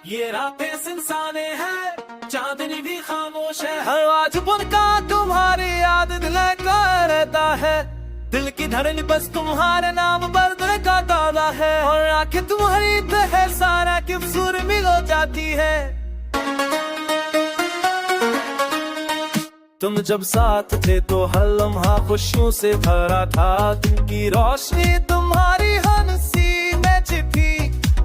ये रातें सिलसाने हैं, चांदनी भी खामोश है। हर आज बुनका तुम्हारी याद दिल का रहता है। दिल की धड़न बस तुम्हारे नाम पर दिल का ताला है। और आंखें तुम्हारी है सारा कि सुर मिल हो जाती है। तुम जब साथ थे तो हर लम्हा खुशियों से भरा था। दिन की रोशनी तुम्हारी हंसी में छिपी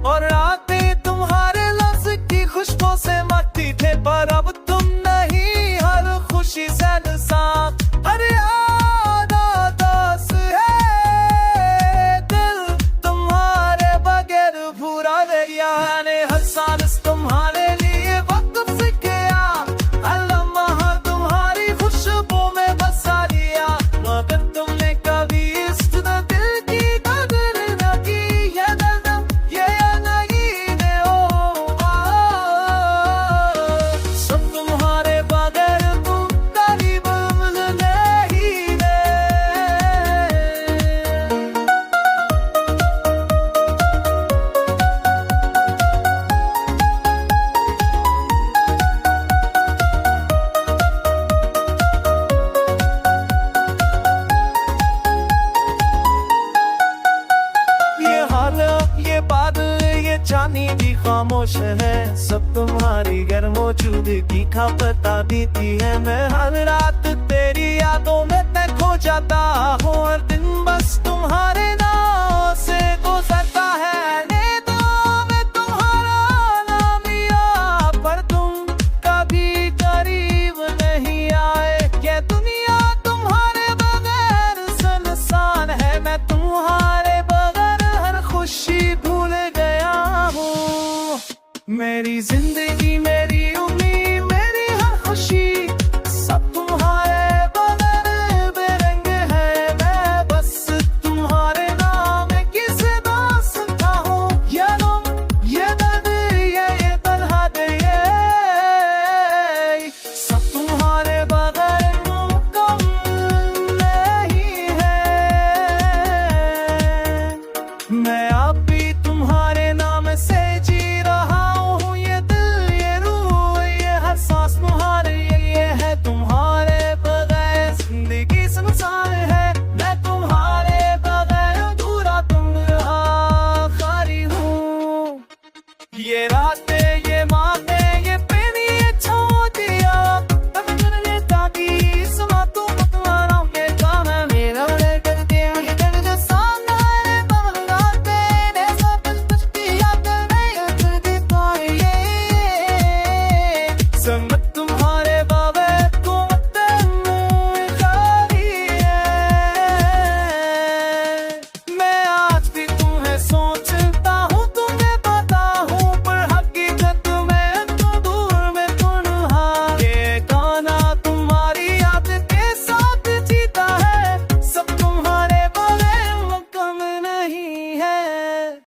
और रातें तुम्हारे लफ्ज की खुशबू से मत्ती थे। पर अब तुम नहीं, हर खुशी से इंसान हर याद आदास है। दिल तुम्हारे बगैर भूरा गया ने हर सांस तुम्हारे लिए वक्त से किया। हर लम्हा तुम्हारी खुशबू में बसा लिया। मगर तुमने कभी इस दिल की कदर न की। ये दर्द ये नहीं ने सब तुम्हारे बगैर तुम करीब नहीं ने। ये हाल ये बादल ये चांदनी भी खामोश है। सब तुम्हारी गैर मौजूदगी का पता देती है। मैं हर रात तेरी यादों में तक खो जाता हूँ। हर दिन बस तुम्हारे नाम से गुजरता है। नींदों में तुम्हारा नाम लिया पर तुम कभी करीब नहीं आए। ये दुनिया तुम्हारे बगैर सुनसान है। मैं तुम्हारे बगैर हर खुशी भूल गया हूँ। मेरी जिंदगी में